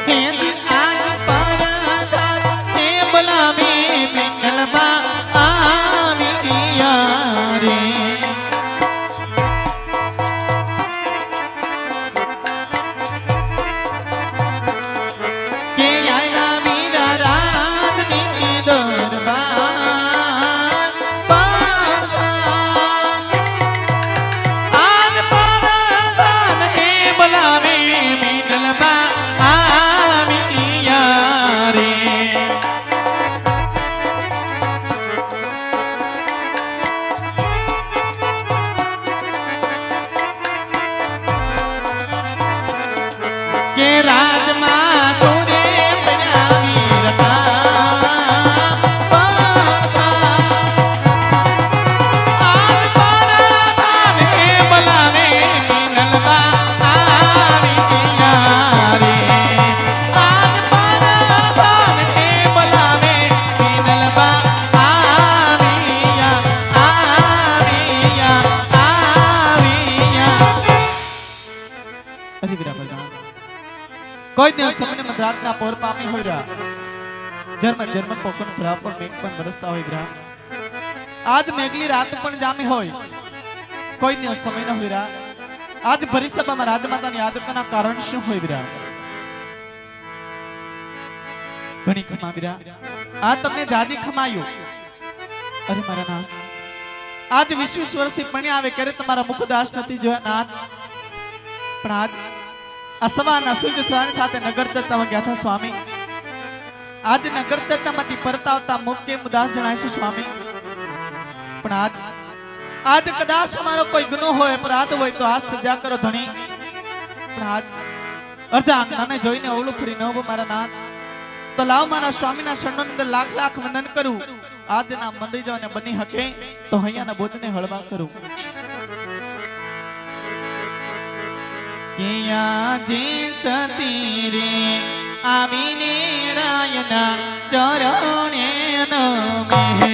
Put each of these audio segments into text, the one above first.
हे आज पर हे बुलावे मंगलबा आविया रे के आया मीरा राजनी दरबार पर आज पर हे बुलावे मंगलबा आविया रे के राजमा सोरे बनावी रखा आज पारादान के बुलावे मंगलबा आविया रे आज पारादान के बुलावे मंगलबा आविया आविया आविया अरे वीरा बलदान कोई दिन सपने में रात ना पोर पामी हो रहा जर्मन जर्मन पोकन भरा पर मेघ पण बरसता होई रहा आज मेघली रात पण जामी होई कोई दिन समय न होई रहा आज भरी सभा में राजमाता ने याद करना कारण शू होई रहा घणी खमा वीरा आज तुमने जाजी खमायो अरे मारा नाथ आज विश्वेश्वर से पण आवे करे तुम्हारा मुखदास नथी जो नाथ पण आज असवाना सूर्य स्थानी साथे नगर चर्चा में गया था स्वामी आज नगर चर्चा में परता होता मुख के उदास जनाय से स्वामी पण आज कदाच हमारो कोई गुनो होए अपराध होए तो आज सजा करो धनी पण आज अर्धा आंगना ने जोईने ओळू फरी न हो मारा नाथ तो लाव मारा स्वामी ना शरणों ने लाख लाख वंदन करूं आज ना मंडी जो ने बनी हके तो हैया ना बोझ ने हळवा करूं किया जी सती रे आविने रायना चरणे नमे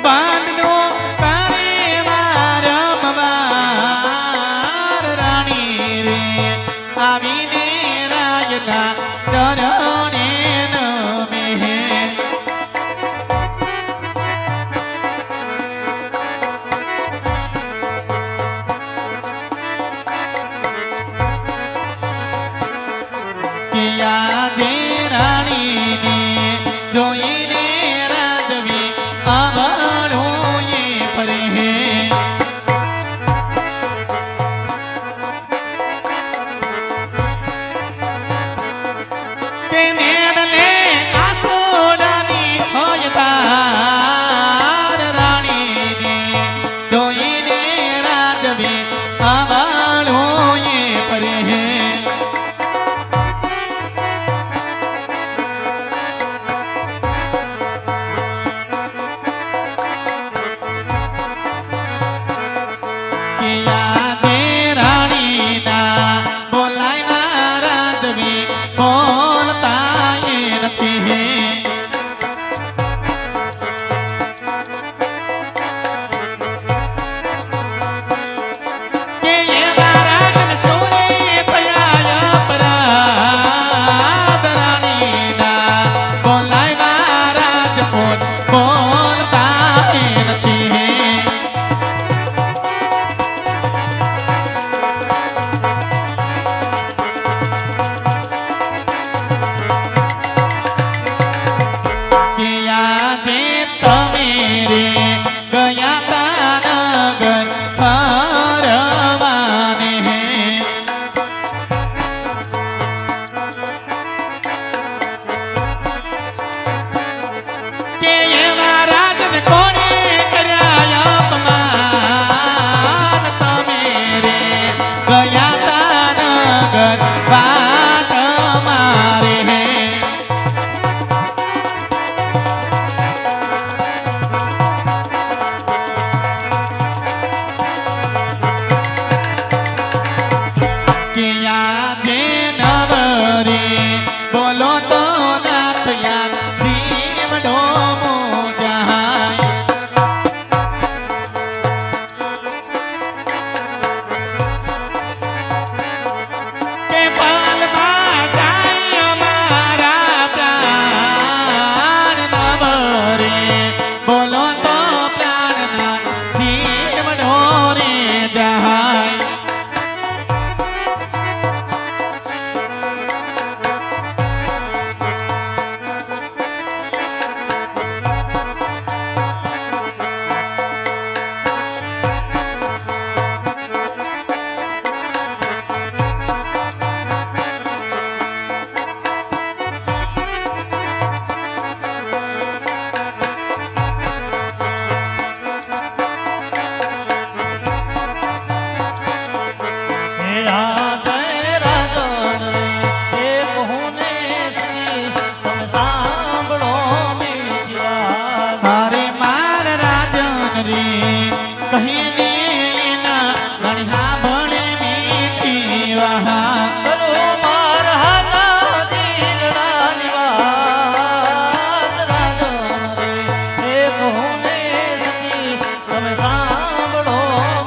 बांधनो करे मारमवार रानी रे आविने रायना चरणे नमे किया दे रानी ने जोईने राजवी आवड़ो ये परे के नेड़ले आसो डाली होयदार रानी ने जोईने राजवी आवड़ो ये परे किया दे रानी ना बोलाय ना राजवी बोलता ये नथी के ये महाराज ने सोने पयाया अपराध रानी ना बोलाय ना राजपूत बोलता ये नथी किया दे तमेरे गया ता नगर परवाने के ये महाराज ने कोने कराया अपमान तमेरे गया ता नगर बात मारे हैं रे कहीं ने ना रानिया बने मीठी वहा बोलो मार हाथा दिल रानी बात राजन रे हे कोने सखी તમે સાંભળો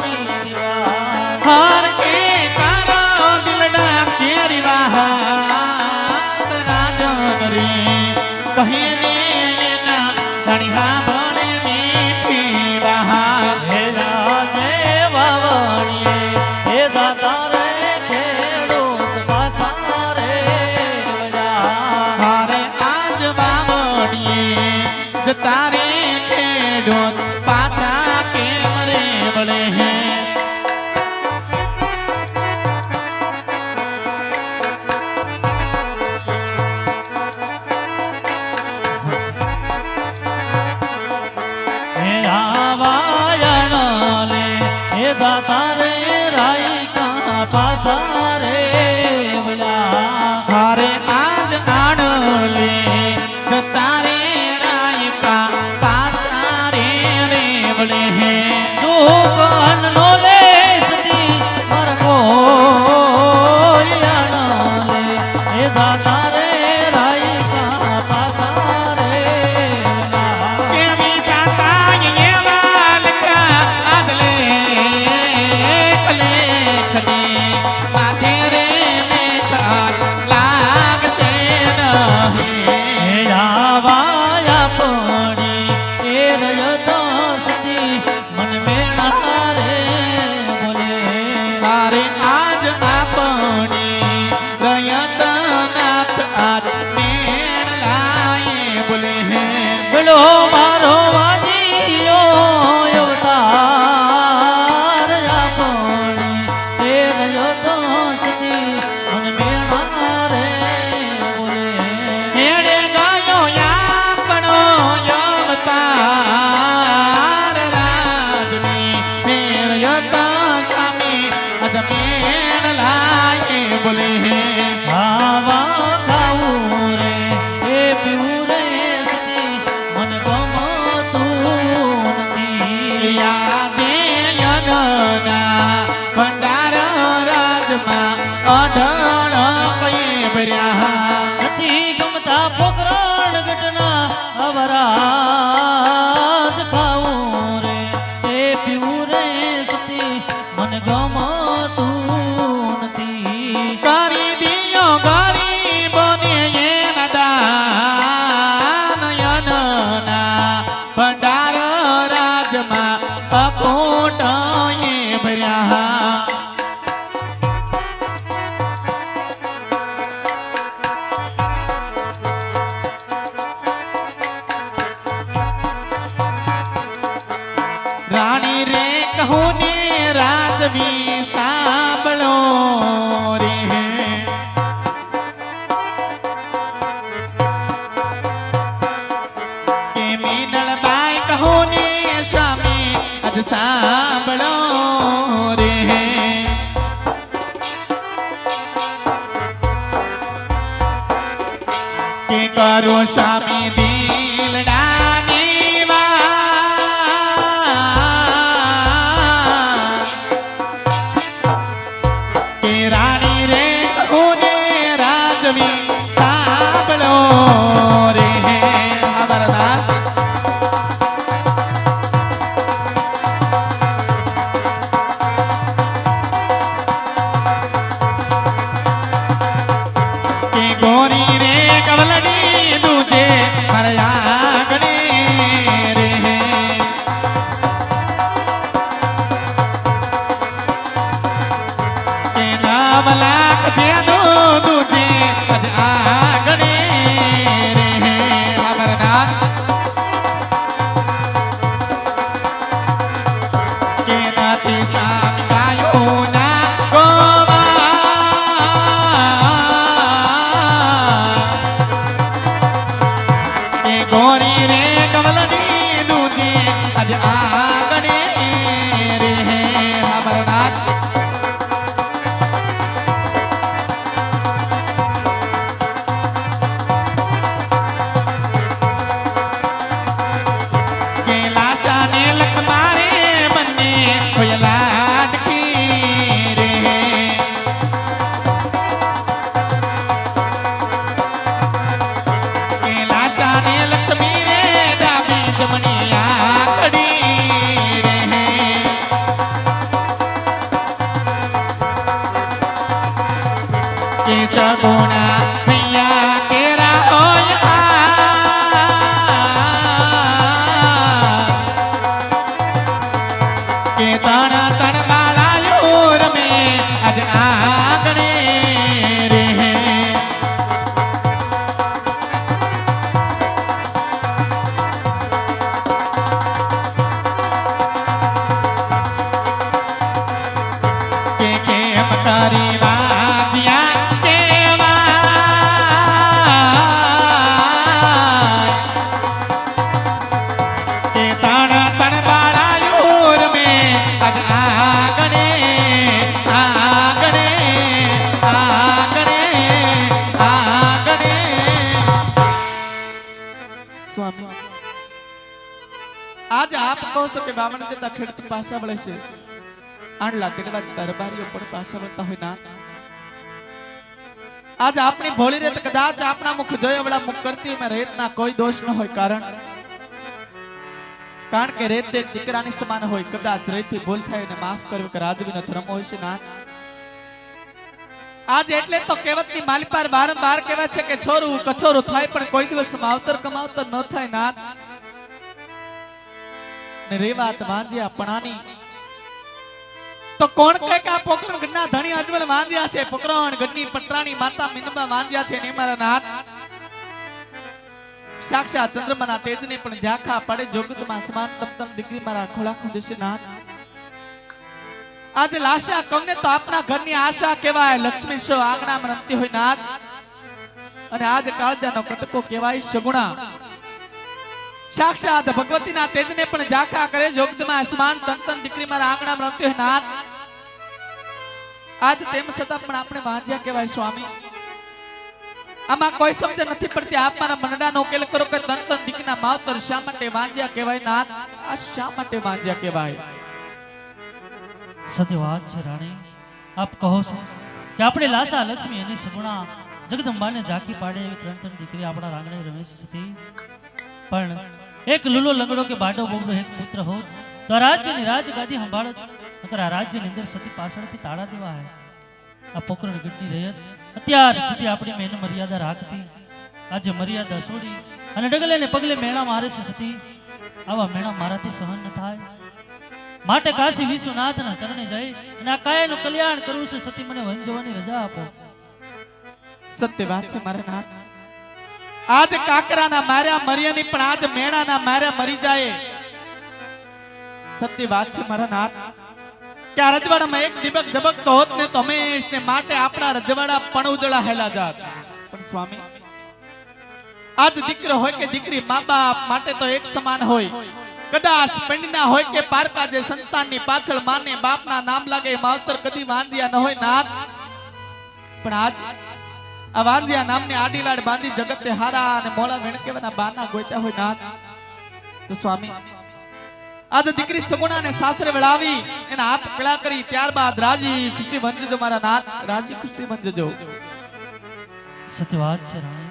મીઠી વાત हार के तारा दिलडा केरी वहा राजन रे कहीं ने ना रानिया बने मीठी वहा હે રાજે વાવણીએ હે દાતા રે ખેડૂત પાસા રે વજા हारे आज बामणिए जतारे खेडो पाछा के मरे बड़े हैं હે આવાયણ લે હે દાતા રે રાઈ કા પાસા રે વજા हारे आज आड़ले जतारे राय का पाछा रे बड़े हैं સુકન નો લે સતી મર કોયાણ લે હે દાતા રે રાઈ કા પાસા રે વજા के भी दाता ये वाल का आदले कले कले माथे रे में तार लाग से नहीं હે આવાયા પડી એ રયતો સતી મન મેણા રે બોલે तारे आज आपने रयत नाथ आत्मेण लाए बोले हैं બોલો મારો વાજીયો અવતાર આપણી એ રયતો સતી મન મેણા રે બોલે हेड़े गायो यापनो अवतार राजनी मेर यता स्वामी अजमेण लाए बोले हैं ખાવા ખાવું રે એ પીવું રે સતી મન ગમતું નથી या जे यनना भंडार राजमा अढळ कये भर्या નથી ગમતા પોકરણ ઘટના અવરાજ ખાવું રે તે પીવું રે સતી મન ગમતું નથી કરી દિયો ગરીબોને એના દાન યનના ભંડાર રાજમાં અખોટ એ ભર્યા રાણી રે કહું ને રાજવી સાંભળો રે કે મીનળબાઈ કહું ને સ્વામી અજ સાંભળો રે કે કરો સ્વામી દિલડાની વાત કે રાણી રે કહુને રાજવી સાંભળો રે અમરનાથ કે ગોરી રે કવલડી દુજે મરયા આજ આપ કહો છો કે બામણ દેતા ખેડૂત પાછા વળે છે, આંડલા તેડવા દરબારીઓ પણ પાછા વળતા હોય નાથ. આજ આપણી ભોળી રેત કદાચ આપણા મુખ જોયા વળા મુખ કરતી હોય, રેતના કોઈ દોષ ન હોય. કારણ કે રેત એક દીકરાની સમાન હોય. કદાચ રેતથી ભૂલ થાય ને માફ કરવું કે રાજવીનો ધર્મ હોય છે નાથ. આજ એટલે તો કહેવતની માલિપાર વારંવાર કહેવાય છે કે છોરું કછોરું થાય પણ કોઈ દિવસ માવતર કમાવતર ન થાય નાથ. ને રે વાત વાંજ્યા પણાની તો કોણ કહે કે આ પોકરણ ગઢના ધણી અજમલ વાંજ્યા છે, પોકરણ ગઢની પટરાણી માતા મીનબા વાંજ્યા છે ને મારા નાથ. સાક્ષાત ચંદ્રમાના તેજને પણ ઝાંખા પડે જોગતમાં સમાન તમતમ દીકરી મારા ખોળા ખુંદેશે નાથ. આજે લાશા કમને તો આપણા ઘરની આશા કહેવાય, લક્ષ્મી સો આંગણામાં રમતી હોય નાથ. અને આજ કાળજાનો કટકો કહેવાય સગુણા. સાક્ષાત ભગવતીના તેજને પણ ઝાંખા કરે જોગતમાં સમાન તમતમ દીકરી મારા આંગણામાં રમતી હોય નાથ. આજ તેમ છતાં પણ આપણે વાંજ્યા કહેવાય સ્વામી. આમાં કોઈ સમજ નથી પડતી. આપ મારા મનડાનો ઉકેલ કરો કે તન તન દીકરીના માવતર શા માટે વાંજ્યા કહેવાય નાથ? આ શા માટે વાંજ્યા કહેવાય? સત્ય વાત છે રાણી. આપ કહો છો કે આપણે લાસા લક્ષ્મી અને સગુણા જગદંબાને ઝાંખી પાડે એવી ત્રણ ત્રણ દીકરી આપણા રાંગણે રમે છે. પણ એક લુલો લંગડો કે બાડો બોબડો એક પુત્ર હોત તો આ રાજ્યની રાજગાદી સંભાળત, નકર આ રાજ્યની અંદર સતી પાછળથી તાળા દેવા હે. આ પોકરણ ગઢની રયત અત્યાર સુધી આપણી મેન મર્યાદા રાખતી, આજે મર્યાદા છોડી અને ડગલે ને પગલે મેણા મારે છે સતી. આવા મેણા મારાથી સહન ન થાય. માટે કાશી વિશ્વનાથના ચરણે જઈ અને આ કાયાનું કલ્યાણ કરવું છે. સતી મને વંજવાની રજા આપો. સત્ય વાત છે મારા નાથ. આજ કાકરાના માર્યા મર્યાની પણ આજ મેણાના માર્યા મરી જાય. સત્ય વાત છે મારા નાથ કે આ રજવાડામાં એક દીપક ઝબકતો હોત ને તો હંમેશ ને માટે આપણા રજવાડા પણ ઉજળા હેલા જાત. પણ સ્વામી આજ દીકરો હોય કે દીકરી મા બાપ માટે તો એક સમાન હોય. કદાચ પેંડના હોય કે પારકા જે સંતાનની પાછળ માને બાપના નામ લાગે માવતર કદી વાંધ્યા ન હોય નાથ. પણ આજ આ વાંધ્યા નામની આડીવાડ બાંધી જગતે હારા અને મોળા વેણકેવાના બાના ગોત્યા હોય નાથ. તો સ્વામી આજ દીકરી સગુણાને સાસરે વળાવી એના હાથ પીળા કરી ત્યારબાદ રાજી ખુશી બંધજો મારા નાથ, રાજી ખુશી બંધજો. સત્ય વાત છે રાણી.